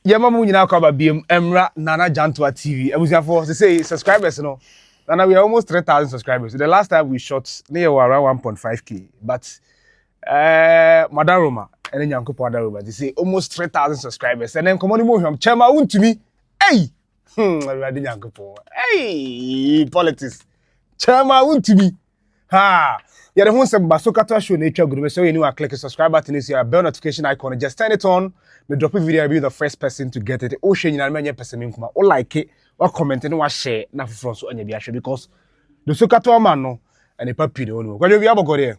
Yamamu nyina kwa BM Emra Nana Jantuah TV. For to say subscribers no. Nana we are almost 3,000 subscribers. So the last time we shot near around 1.5k. But Madaroma and then Yanko Madaroma they say almost 3,000 subscribers. And then come on mo Chairman Wontumi. Hey. Hey, politics. Chairman Wontumi. Ha. Yeah, the one say Basokato show nature good. So you know, click the subscribe button, is your bell notification icon. Just turn it on. Me drop a video, I'll be the first person to get it. Oh, share you many person in kuma. Or like it, or comment, and or share. Na for so any biashe because the Sokato man no and the papi no. What do you have got there?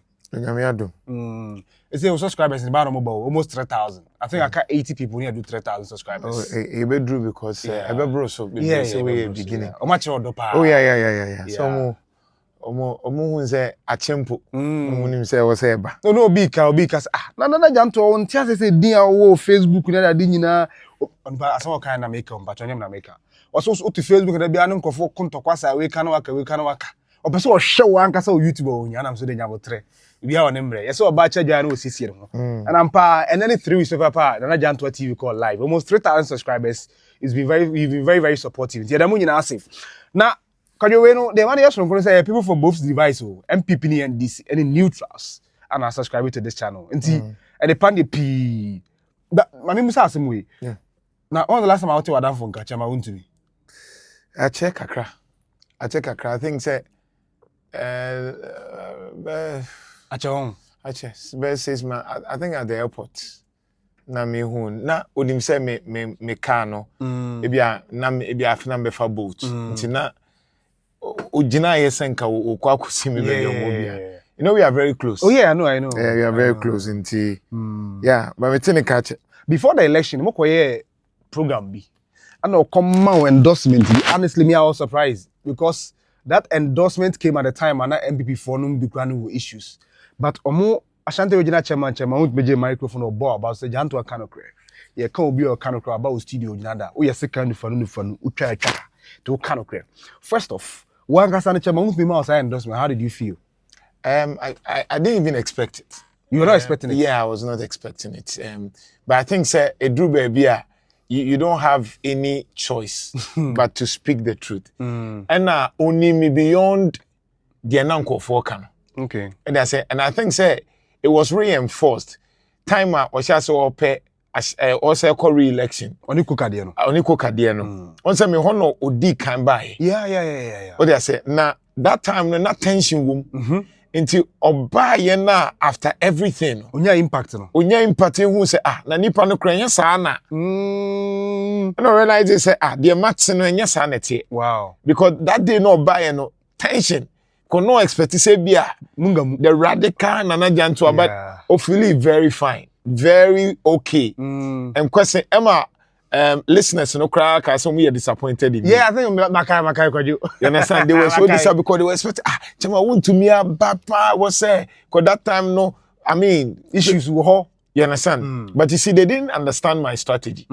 It's a subscribers in Bano Mobile, almost 3,000. I think I got 80 people here do 3,000 subscribers. Oh, a bedroom because I be so beginning. How much you pa? Oh yeah. So omo say achempo omo say wo say ba no big Nana Jantuah on tia say din awo Facebook na da nyina aso kan na make on patron na make also to Facebook na bia no nkofo kontokwa we kan waka opese o hwe wo anka sa o YouTube o nya na so de nya botre bia won mre yes o ba cha gya na o sisi no and am pa and then 3 weeks of pa Nana Jantuah TV call live almost 3,000 subscribers. You've been very supportive the adamu nyina safe na Kajoweno, the one yes from say people from both devices, MPP and DC, any neutrals, and are subscribing to this channel. And the pan the P. But my name is some way. Yeah. Now, on the last time I went to Adam from Chairman Wontumi. I check Accra. I think say I check. Says man, I think at the airport. Na me hun na onim say me car no. Ebia na ebia afina be fa boat. Nti na Ojina yesenka okwa kusimi bia. You know we are very close. Oh yeah, I know. Yeah, we are very close inti. Yeah, but we think catch before the election, mo koye program bi. And come endorsement. Honestly, me I was surprised because that endorsement came at the time and MPP for no be issues. But omo Ashanti Regional Chairman won't be microphone or ball about say Jantua kanokre. Yeah, can be or kanokre about studio jinada. Oh yes, second for utwa to kanokre. First off, one Chairman Wontumi outside endorsement. How did you feel? I didn't even expect it. You were not expecting it? Yeah, I was not expecting it. But I think, sir, Edru Baby, you don't have any choice but to speak the truth. And only me beyond the Ananko Fokan. Okay. And I think, sir, it was reinforced. Time was just so pay. Also call re-election. Oniko Kadiano. Once me hono odi kan buy. Yeah. What they say na that time no tension wom. Until oba ye na after everything. Onya impact no. Onya impact who say na nipa no kran sa na. No realize say the match no nya sa na tie. Wow. Because that day no buy no tension. Ko no expect say bia the radical Nana Jantuah but hopefully very fine. Very okay. And question Emma listeners no cry cause we are disappointed in me. Yeah, I think Makai kwaju. You understand? They were so disappointed because they were expecting Chairman Wontumi papa was say cause that time no I mean issues were. You understand? But you see they didn't understand my strategy.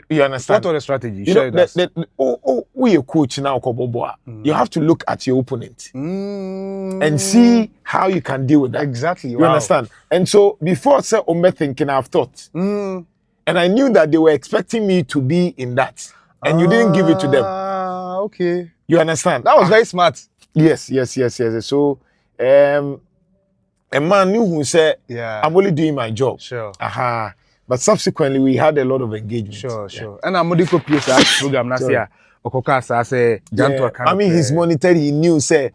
You understand? What was the strategy? You know, we a coach now, you have to look at your opponent and see how you can deal with that. Exactly. You understand? And so before say thinking, I've thought. And I knew that they were expecting me to be in that. And you didn't give it to them. Okay. You understand? That was very smart. Yes. So a man who said, I'm only doing my job. Sure. But subsequently, we had a lot of engagement. Sure. And I'm going to place that program last year. I mean, his monitor, he knew, say,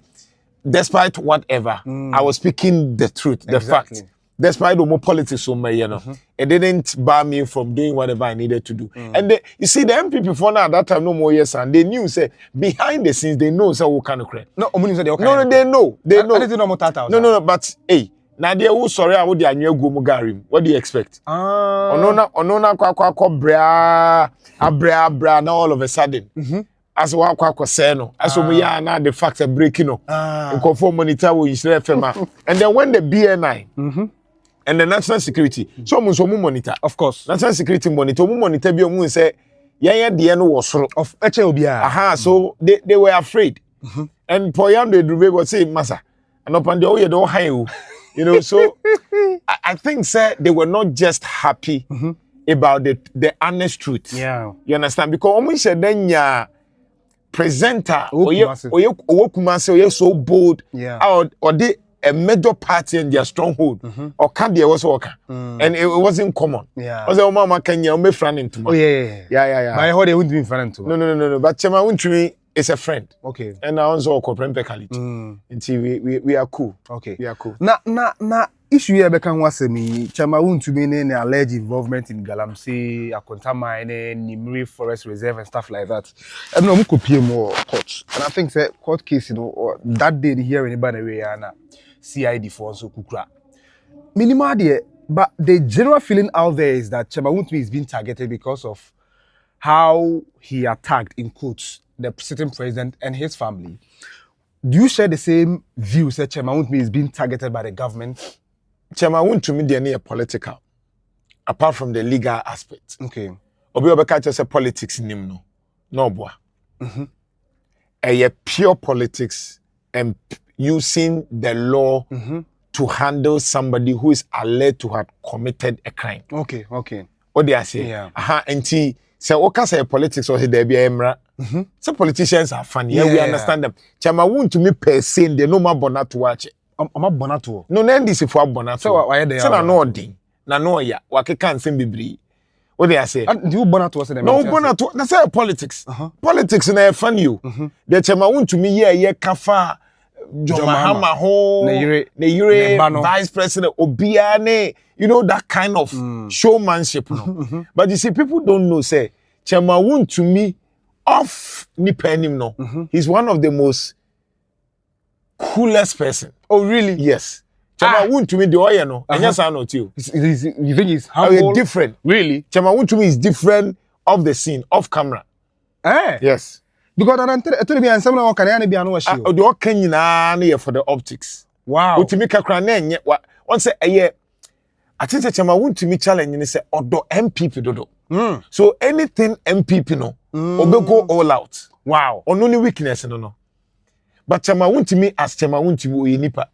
despite whatever, I was speaking the truth, the fact. Despite the politics, it didn't bar me from doing whatever I needed to do. And you see, the MPP for now at that time, no more yes, and they knew, say, behind the scenes, they know, say, what kind of crap. No, they know. No, but, hey, now they who sorry I would annual gumugarim. What do you expect? Onona kwa bra now all of a sudden. As kwa seno. As we are now the facts are breaking no. In conform monitor we is FMA. And then when the BNI and the national security, so monitor. Of course. National security monitor be omu say yeah the end was of HLBI. So they were afraid. And Poyam de Drube was saying massa. And upon the don't hire you. You know, so I think, sir, they were not just happy about the honest truth. Yeah. You understand? Because almost said then ya presenter or so bold. Yeah. Or they a major party in their stronghold. Or can there was worker. And it wasn't common. Yeah. Was a mama can you me friend into Oh yeah. Yeah. But I heard they wouldn't be friend too. No. But Chairman Wontumi is a friend. Okay. And I also corporate quality. Until we are cool. Okay. We are cool. Na issue here bekan wasemi Chairman Wontumi ne alleged involvement in Galamsey, Akonta Mine, Nimri Forest Reserve and stuff like that. I know could pay more court. And I think that court case, or that day here anybody way na CID for so kukra. Minimal there, but the general feeling out there is that Chairman Wontumi is being targeted because of how he attacked in quotes the sitting president and his family. Do you share the same view that Chairman Wontumi is being targeted by the government? Chairman Wontumi dey near political, apart from the legal aspect. Okay. Obi obeka just say politics nim no boa. Pure politics and using the law to handle somebody who is alleged to have committed a crime. Okay. What they are saying? Yeah. Anti say oka say politics or say there be emra. Some politicians are funny. Yeah, we understand them. Chairman Wontumi per se they no more bona to watch it. I'm bonato. No, NDC for bonato. So why they say na no odin. Na no ya. Wakeka nsem bebre. What they are saying? Do you bonato say them? No bonato. That's say politics. Politics na fun you. The Chairman Wontumi ye kafa John Mahama ho. Ne yire vice president obiane. You know that kind of showmanship no. But you see people don't know say Chairman Wontumi off ni penim no. He's one of the most coolest person. Oh really? Yes. Chairman Wontumi the oil no. And yes I know too. You think he's humble? Different. Really? Chairman Wontumi is different off the scene, off camera. Yes. Because I tell me and someone can be an wash. The all Kenya for the optics. Wow. Wontumi kakra na enye one say I think the Chairman Wontumi challenge ni say odo MPP dodo. So anything MPP no, obe go all out. Wow. On only weakness no. But Chairman Wontumi as Chairman Wontumi oyenipa.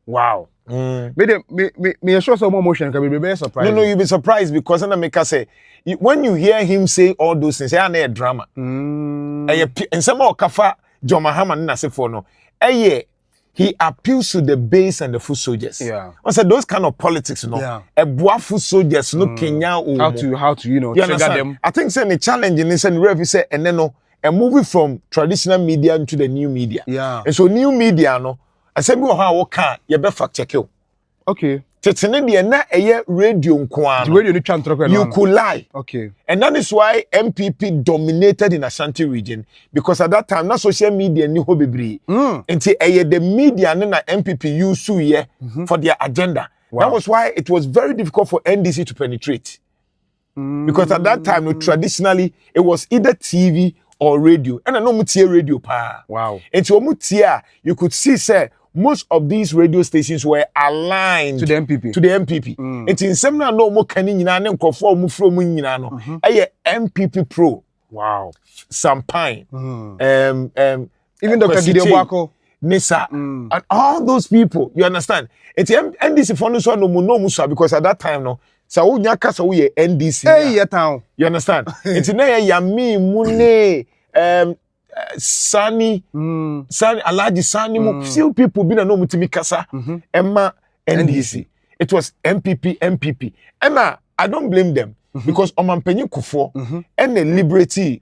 Wow. Me sure some more motion can be very surprised. No, you'll be surprised because I make say when you hear him say all those things, they are drama. And some more kafa John Mahama na say for no. He appeals to the base and the foot soldiers. Yeah. I said those kind of politics, no. Yeah. A boa foot soldiers, no Kenya. How to you trigger them. I think the challenge in this and Rev say and then no. A movie from traditional media into the new media. Yeah. And so new media, no, I said, how can you be fact check you? Okay. Na radio you could lie. Okay. And that is why MPP dominated in Ashanti region because at that time, not social media ni ho bebre. Until the media na MPP use for their agenda. Wow. That was why it was very difficult for NDC to penetrate. Because at that time, traditionally, it was either TV or radio. And I know mutia radio pa. Wow. And so mutia, you could see say most of these radio stations were aligned to the MPP. And in some no more kani nyina ne nkofo mu fro mu nyina no. MPP Pro. Wow. Sampine. Even Dr. Gideon Boako. Nisa. And all those people, you understand? It's NDC for no musa because at that time no sa wo nyaka sa wo ye NDC. Hey, town. You understand? It's na yami mune Sani Alaji Sani mo few people been no mutimi kasa Emma NDC. It was MPP. Emma, I don't blame them because Omampenyi Kufo and the liberty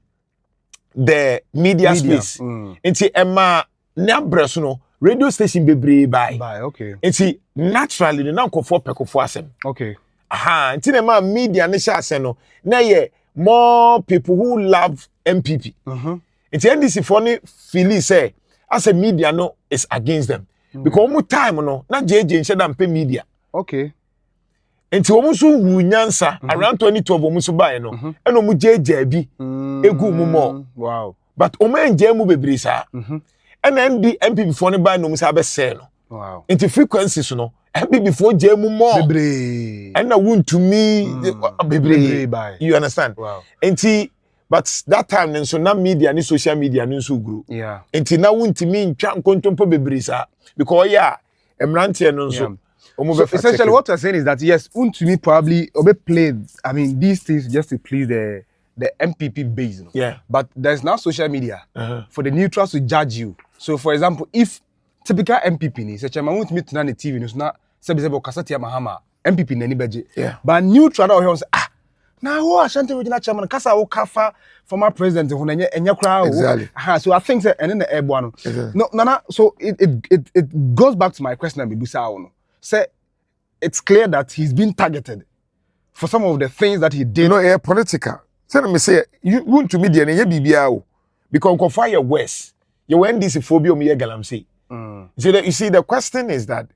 the media space. It's Emma Nabreso no radio station bebre by. Okay. It's naturally the nan Kufo pekofo asem. Okay. It's Emma media ne sha no na ye more people who love MPP. It's NDC funny feeling say as a media no is against them because omu time no na JJ nche da mpe media. Okay. Enti omu so hu nyansa around 2012 omu so bae no and omu JJ bi egu mu mo. Wow. But omu enje mu bebre sa. And then the MPP funny bae no omu sa be say no. Wow. Enti frequencies no MPP before je mu mo. Bebre. And na Wontumi bebre. You understand? Wow. Enti but that time then so na media ni social media ni so grow. Yeah. Enti na Wontumi ntwa nkontompo bebre sa because emrante no so. So essentially, what you're saying is that yes, Wontumi probably played. I mean, these things just to please the MPP base. Yeah. But there's now social media for the neutrals to judge you. So, for example, if typical MPP ni say Chairman Wontumi tuna na TV news na sebisebo kasati ya Mahama MPP nani beje. Yeah. But neutral na o say na wo Ashanti Regional Chairman kasa wo kafa former president ho na enya kra wo. Exactly. So I think say ene na ebo no. No Nana, so it goes back to my question and bibusa no. Say it's clear that he's been targeted for some of the things that he did. You know, political. So let me say, you want to media and BBA because go fire west. You went this phobia me Galamsey. You see, the question is that,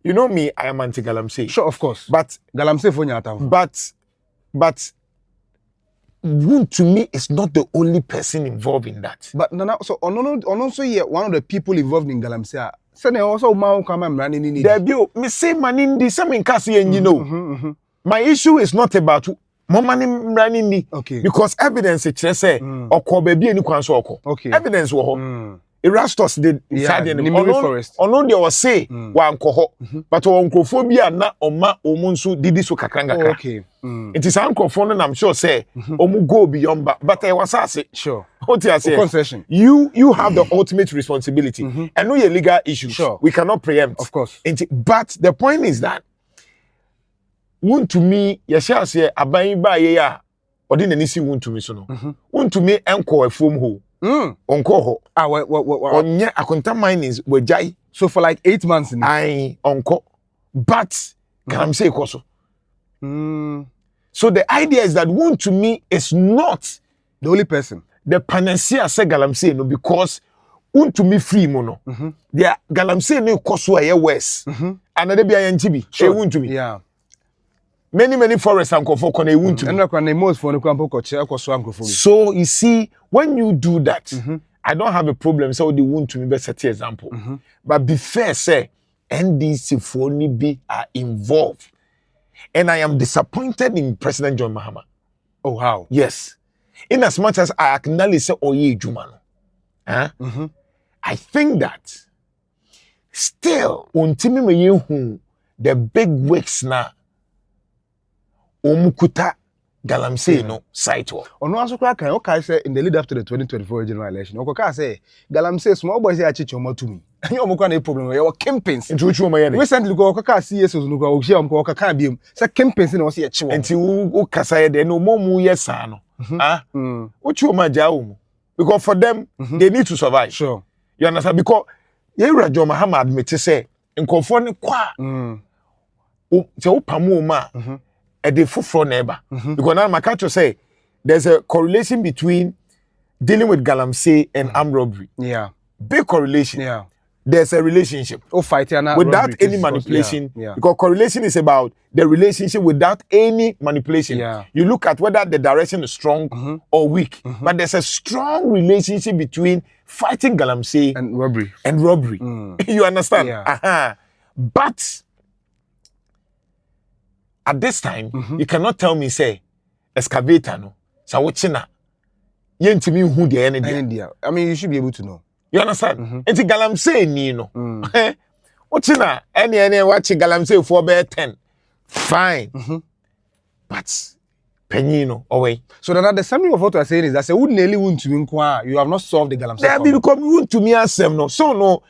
you know me, I am anti-Galamsey. Sure, of course. But Galamsey for you. But Wontumi is not the only person involved in that. But Nana, so also here one of the people involved in Galamsey. Say also ma come am running in. There be me say man in the same kasi and you know. My issue is not about more money running me. Okay. Because evidence it say oko baby any kwan so oko. Okay. Evidence wo ho. Erastus did inside the forest. Ono there was say wa nko ho. But on nkrofobia na oma omunsu didi so kakranga kra. Okay. It is ankrofo no I'm sure say omu go beyond but I was say sure. What you say? Concession. You have the ultimate responsibility. And know your legal issues. Sure. We cannot preempt. Of course. But the point is that Wontumi yesha say aban ba ye ya odi na nisi Wontumi so no. Wontumi enko afom ho. Onko ho. Onye akonta minings wejai. So for like 8 months in I onko. But can say koso. So the idea is that Wontumi is not the only person. The panacea say Galamsey no because Wontumi free mo no. There Galamsey no koso aye west. Another be INTB. Sure. Wontumi. Yeah. Many forests and kofo kone Wontumi. So you see, when you do that, I don't have a problem. So the Wontumi be set example. But be fair, say NDC for be are involved, and I am disappointed in President John Mahama. Oh how? Yes, in as much as I acknowledge say Oye Jumano, I think that still Wontumi me yehu the big wigs na. Omukuta Galamsey no site wo. Ono aso kra kan o kai say in the lead up to the 2024 general election. O ka say Galamsey small boys say achiche omotumi. Any omukwa na problem we campaigns. Nti uchu omo ye ne. Recently go ka CS no go o hia omko ka kan biem. Say campaigns na o se ye chiwo. Nti wo kasa ye de no momu ye sa no. Uchu omo aja wo. Because for them they need to survive. Sure. You understand because ye John Mahama admit say nkofo ne kwa. Se wo pamu ma a day for neighbor. Because now my culture say there's a correlation between dealing with Galamsey and armed robbery. Yeah. Big correlation. Yeah. There's a relationship. Without any manipulation. Yeah. Because correlation is about the relationship without any manipulation. Yeah. You look at whether the direction is strong or weak. But there's a strong relationship between fighting Galamsey and robbery. You understand? Yeah. But at this time, you cannot tell me, say, excavator, no. So what's na? Yentimi who the energy. I mean, you should be able to know. You understand? It's Galamsey, ni no. What's na? Any watch Galamsey for bear 10. Fine. But Penino away. So then the summary of what you are saying is that say wouldn't really want to inquire. You have not solved the Galamsey. There become Wontumi asem no. So no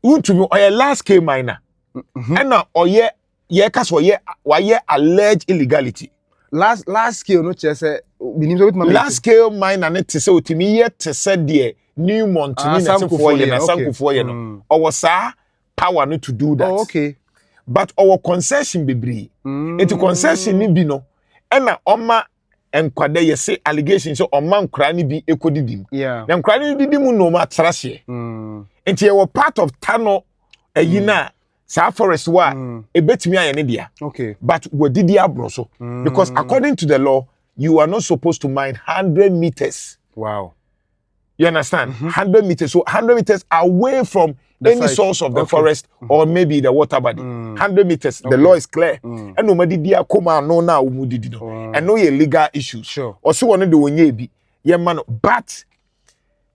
Wontumi or a large scale miner. And now or ye cause why alleged illegality. Last scale no chese last scale mine and it say otimi yet to said there new Montumi na sankufoye no our sir power no to do that. Oh, okay. But our concession bebree enti concession ni bi no e na oma enkwade ye say allegation so oma nkra ni bi ekodidim. Yeah. Na nkra ni didim no ma trashe. Enti ye were part of Tano ayina Sa forest wa ebetimi ayene dia. Okay. But we did the abroso because according to the law you are not supposed to mine 100 meters. Wow. You understand? 100 meters. So 100 meters away from any source of the forest or maybe the water body. 100 meters. The law is clear. And nobody dia koma no na umudidi no. And no ye legal issues. Sure. Also one of the onye bi. Ye man but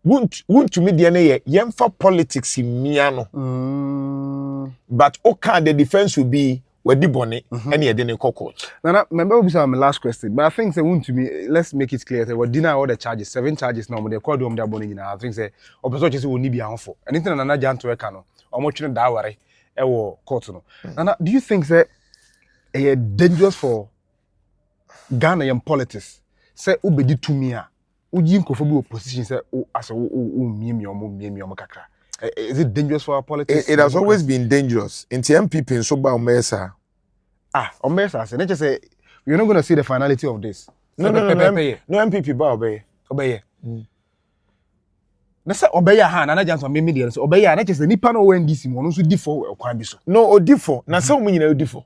Wontumi dia ne ye yemfa politics miano. but okay, the defense will be where the bonnet and you didn't court. Nana, remember we saw my last question, but I think they want to me. Let's make it clear that we deny all the charges, 7 charges now. They call them their bonnet. I think say opposition will need be harmful. Anything Nana Jantuah can or much in that worry. Court no. Nana, do you think that it's dangerous for Ghanaian politics? Say ubedi to me a uji nkofobi opposition say as miemi kakra. Is it dangerous for our politics? It has always been dangerous. In MPP in Soba Omesa. Omesa say just say you're not going to see the finality of this. No MPP ba obey. Na say obey ha Nana Jantuah me media so obey na just nipa no NDC mo no so di for kwan bi so. No odifo. Na say omunyina odifo.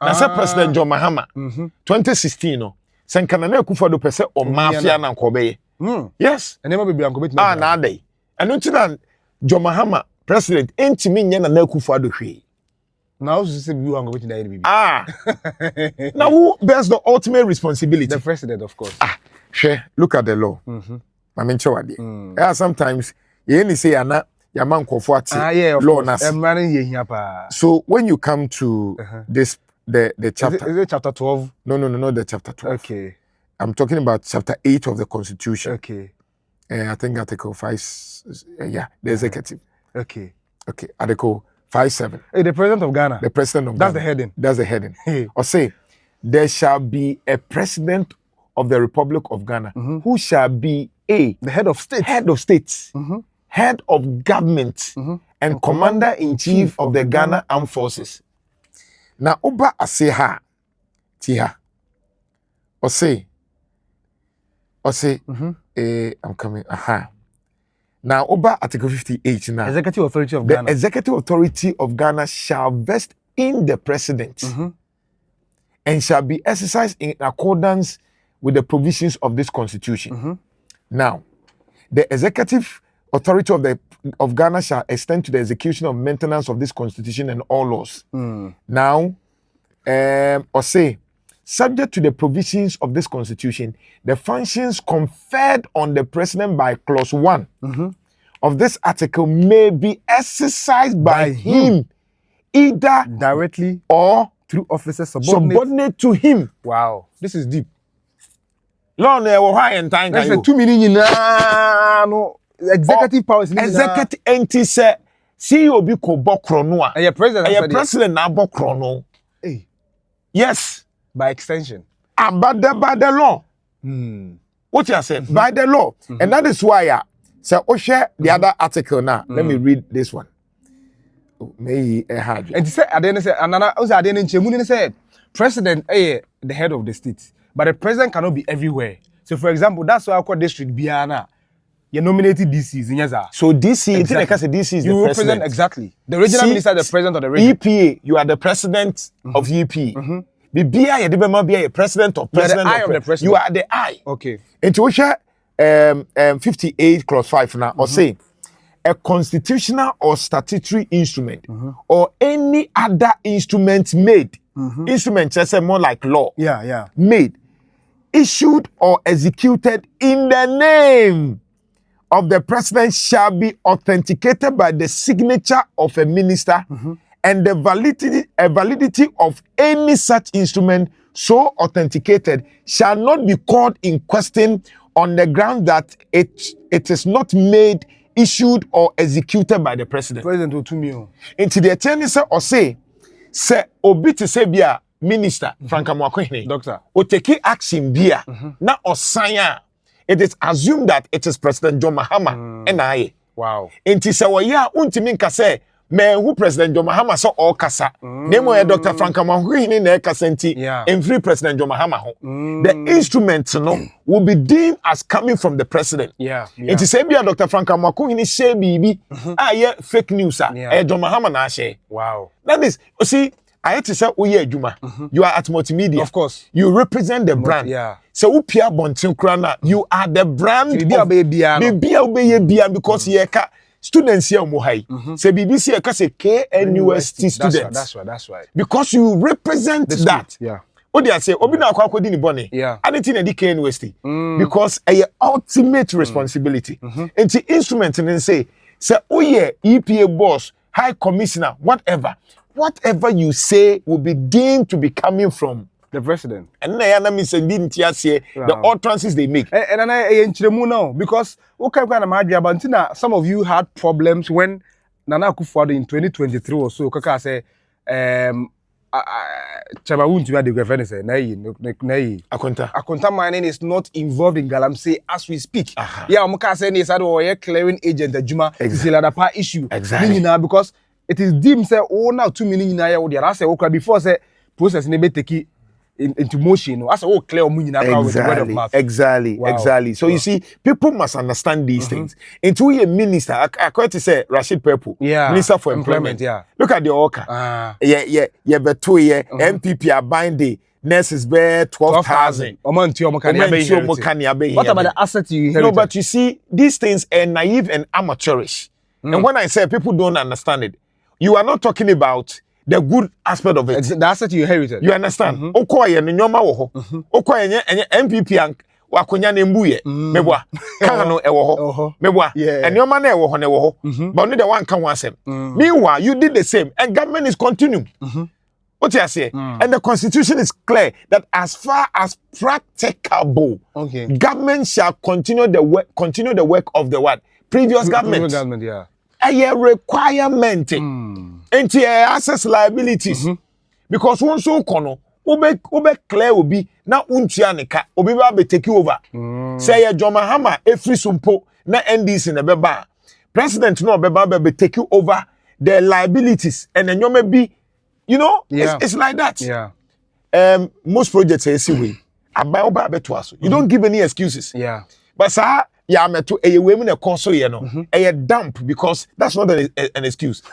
Na say President John Mahama 2016 no. Senkana na Akufo-Addo pese o mafia na nkobeye. Yes. Enema bebi ankobeti. Na dey. Eno ntina John Mahama president entimi nye na Akufo-Addo hwe. Na also say bi ankobeti na bibi. Now who bears the ultimate responsibility? The president, of course. Look at the law. I mean sometimes you say ana yaman kofo ati law nas. So when you come to this the chapter. Is it chapter 12? No, the chapter 12. Okay. I'm talking about chapter 8 of the Constitution. Okay. I think Article 5, the executive. Okay. Article 5.7. Hey, the president of Ghana. The president of Ghana. That's the heading. Or say, there shall be a president of the Republic of Ghana who shall be the head of state. Head of government, and commander-in-chief of the Ghana Armed Forces. Now, Oba Aseha, Tiha, or say, I'm coming, Now, Oba Article 58 now. Executive Authority of Ghana. The Executive Authority of Ghana shall vest in the president and shall be exercised in accordance with the provisions of this constitution. Now, the Executive Authority of Ghana shall extend to the execution of maintenance of this constitution and all laws. Now, or say, subject to the provisions of this constitution, the functions conferred on the president by clause 1 of this article may be exercised by him either directly or through officers subordinate to him. Wow, this is deep. Lord, that's 2 million no executive powers. Executive entity say CEO bi ko bokro no a. President na bokro no. Yes, by extension. By the law. What you say? By the law. And that is why so share the other article now. Let me read this one. May hard. And say Adene say Anana Adene Nchemuni say president the head of the state. But the president cannot be everywhere. So for example, that's why I call district Biana. You nominated DCs in Yaza. So DC, exactly. DC is you the president. Exactly. The regional minister is the president of the region. EPA, you are the president of EPA. The BI, you are the president of president. You are the eye of the president. You are the eye. Okay. Into which 58 clause 5 now, or say a constitutional or statutory instrument or any other instrument made. Instrument just more like law. Made, issued or executed in the name of the president shall be authenticated by the signature of a minister, and the validity of any such instrument so authenticated shall not be called in question on the ground that it is not made, issued or executed by the president. President Wontumi. Into the attorney say obi to say bia minister Franka Mwakwene doctor o take action bia na osanya. It is assumed that it is President John Mahama and I. Wow. Inti se wo ya untimi nka se me who President John Mahama so all kasa. Nemo ya Dr. Franka Mwakwene na kasa nti in free President John Mahama ho. The instruments will be deemed as coming from the president. Inti se bia Dr. Franka Mwakwene share bibi fake news John Mahama na share. Wow. That is, you see, I had to say, Juma. You are at multimedia. Of course. You represent the brand. So, Upia Bontin Krana, you are the brand. Because students here Mohai. Say BBC say KNUST students. That's right. Because you represent that. What they say, Obina Kwako Dini Boni. And it's in the KNUST. Because a ultimate responsibility. And the instrument and then say, EPA boss. high commissioner, whatever you say will be deemed to be coming from the president. And the utterances they make. And I now because some of you had problems when Nana Akufo-Addo in 2023 or so. Kaka say, Chairman Wontumi the governor say, "Nay, Akonta mining is not involved in Galamsey as we speak." Yeah, Omuka say ni sado oye clearing agent the Juma is the other part issue. Exactly. Because it is deemed say oh now 2 million na ya I say okay before say process ne be take into motion. As all clear with the word of mouth. Exactly. So you see, people must understand these things. Into a minister, I quite to say Rashid Purple, Minister for Employment. Look at the Oka. But 2 year NPP are binding nurses bear 12,000. What about the assets you inherit? No, but you see, these things are naive and amateurish. And when I say people don't understand it, you are not talking about the good aspect of it. The asset you inherited. You understand? Okoye ni nyoma wo ho. Okoye enye MPP an wakonya na mbuye. Mebwa. Kan no ewo ho. Mebwa. And nyoma na ewo ho na ewo ho. But no the one kan wasem. Meanwhile, you did the same and government is continuing. What you say? And the constitution is clear that as far as practicable, government shall continue the work of the what? Previous government. A requirement into access liabilities because one so kono obe clear obi na untua neka obi ba be take over say John Mahama every sumpo na NDC na beba president no beba be take over the liabilities and then you may be it's like that. Most projects say see way abai oba beto aso you don't give any excuses but sir yeah, me to a women a console, a dump because that's not an excuse.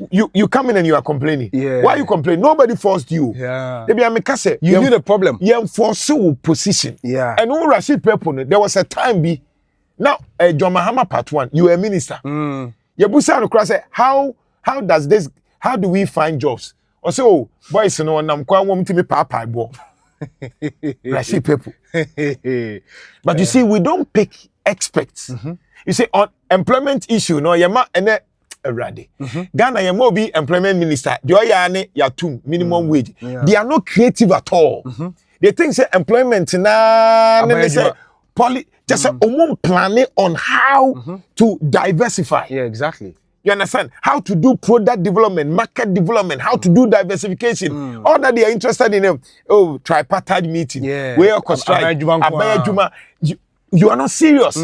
You come in and you are complaining. Why you complain? Nobody forced you. Maybe I'm a you need a problem. You enforce position. And all Rashid Purple, there was a time be now John Mahama part 1. You were a minister. You busa no cross how do we find jobs? Or say, oh, boys, no one I'm quite to me papa bo. Rashid Purple. But you see, we don't pick experts. You see, on employment issue, no, yama ene ready. Ghana yama be employment minister. Do ya two minimum wage. They are not creative at all. They think say employment na they say just say planning on how to diversify. Yeah, exactly. You understand? How to do product development, market development, how to do diversification. All that they are interested in. Tripartite meeting. Where you are not serious.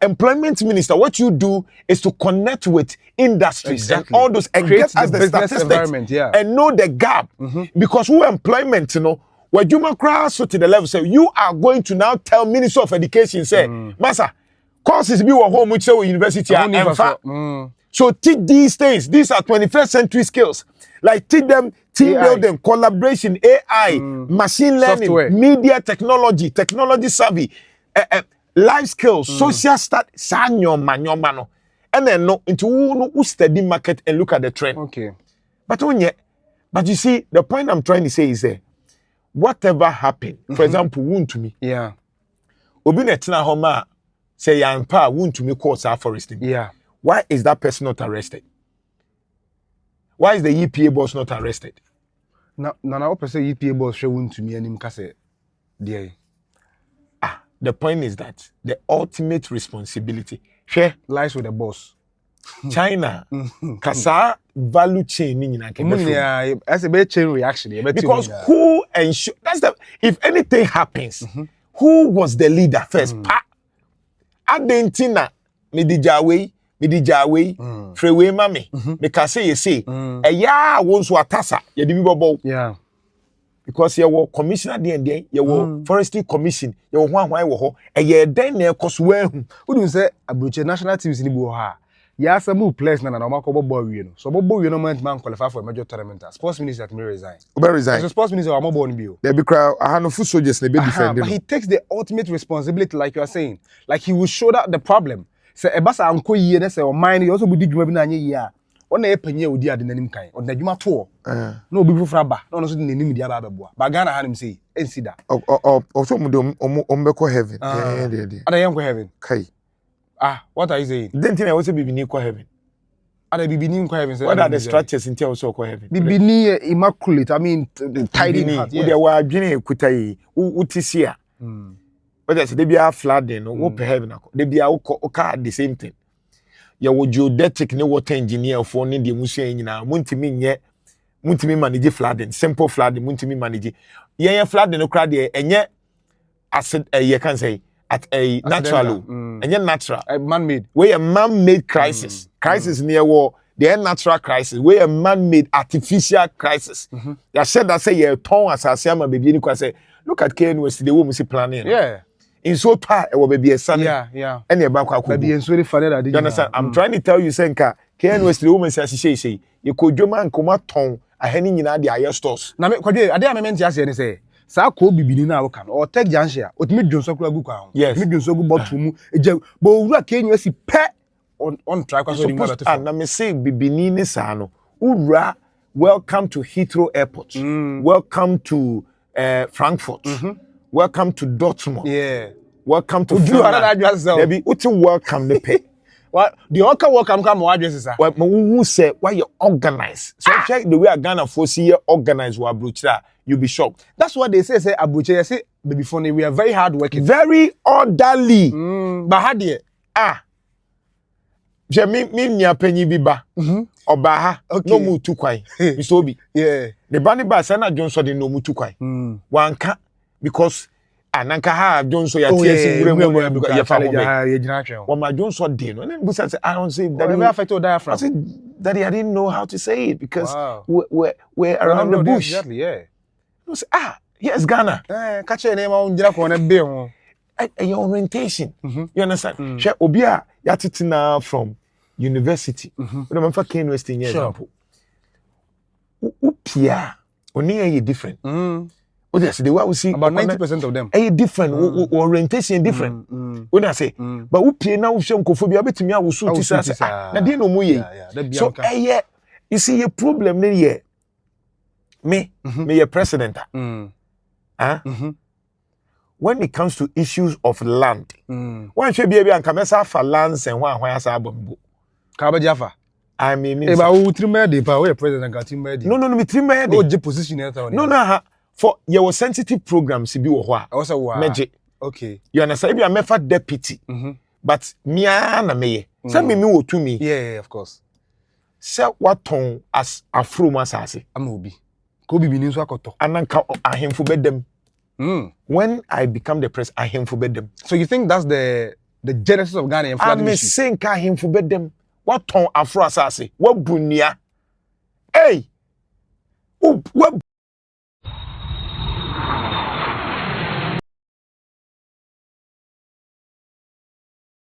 Employment minister, what you do is to connect with industries and all those and create get us the statistics and know the gap. Because who employment, where you cross to the level, say you are going to now tell Minister of Education, say, Massa, courses be home which say university and so teach these things. These are 21st century skills. Like teach them team building, collaboration, AI, machine learning, software, media technology, technology savvy, life skills, social stat, mano. And then no into who study market and look at the trend. But you see, the point I'm trying to say is whatever happened, for example, Wontumi. Obi netina homa say yampa Wontumi courts are foresting. Why is that person not arrested? Why is the EPA boss not arrested? Now, EPA boss showing to me and him kase. The point is that the ultimate responsibility lies with the boss. China, kasa value chain as a bad chain reaction. Because who ensure if anything happens, who was the leader first? Adentina Midijawe, freeway mami, because say you say, a ya won't so atasa, ye di bobo. Because you were commissioner D&D, you were forestry commission, you were one a year then near Coswell. Who do say about national teams in Boha? Ya some players na normal boy, so bobo you know man qualify for a major tournament. Sports minister may resign. So sports minister are more born bill. There be crowd, I have no foot soldiers, they be defending. But he takes the ultimate responsibility, like you are saying. Like he will show that the problem. Say ebasa anko yie na say o mind you also budi dwuma bi na anye yie a o na epanye odi ade nanim kan o na dwuma to na obi fufura ba na no so de nanim dia ba beboa ba Ghana hanim say ensida o so mudom ombeko heaven ada yen ko heaven kai what are you saying? Then think I also be ni ko heaven And the Bibini inquire heaven. What are the structures in terms of heaven? Bibini immaculate. I mean, tidy. There were Guinea Kutai, Utisia. But that's they be a flooding or open heaven. They be a car the same thing. You would geodetic no water engineer for the Musia in our Muntimi manage flooding, simple flooding, Muntimi manage. Yeah, flooding no crowd and yet, as you can say, at a natural, and yet natural, man-made. Where a man-made crisis, crisis near war, the natural crisis, where a man-made artificial crisis. You said that say your tongue as I say, my baby, say, look at Ken West, the woman planning. Yeah. In so far, it will be a son. Yeah. And your back will be very funny. You understand? I'm trying to tell you, Senka, Ken West, the woman says, she say, you could do man come out tongue. A henny in the higher stores. Now, I dare meant just say, Sa ko bibini na woka or take jansia o timi dwonso kura gu kwa. Yes. Me dwonso gu botumu eje bo wura kenyu asi pe on track so the mother to. And me say bibini ni sa no. Ura, welcome to Heathrow Airport. Welcome to Frankfurt. Welcome to Dortmund. Yeah. Welcome to Maybe uti welcome the pay. What the welcome come what address sir. Well, who say why you organize? So check the way Ghana for see organize wa abrochira, you be shocked. That's what they say abrochira say baby funny we are very hard working. Very orderly. But how there? Je me nya panyi bi ba. Oba ha no mu tu kwan. Mi so bi. Yeah. The bani ba say na Johnson de no mu tu kwan. Wanka because ananka ha Johnson ya TSC ya fa mo be. Wa ma Johnson de no. And then say I don't say that never affect diaphragm. I said Daddy I didn't know how to say it because we're around the bush. Exactly, yeah. You say yes Ghana. Catch your name on jira ko na be ho. Your orientation. You understand? She obi a ya titina from university. We don't for Ken West in example. Upia oni are different. Oh yes, the way we see about 90% of them. Are different orientation different. When I say but upia na uhwe nkofo bia betimi awusu tisa na dey no mu ye. So you see your problem ne here. Me your president. When it comes to issues of land, one should be able to come for lands and one where I bomb. Kabajafa. I mean, if I would trim the power president got him ready. No, me trim oh, the position. No, for your sensitive programs, be what also magic. Okay, you understand? I'm a deputy, but me and me, send me to me. Yeah, of course. Say what tongue as a fru masasi. Amobi. Kobe means wakoto. And then I him forbid them. When I become the president, I him forbid them. So you think that's the genesis of Ghana and flooding? I'm saying I him forbid them. What tongue afro assassin? What bunia? Hey, what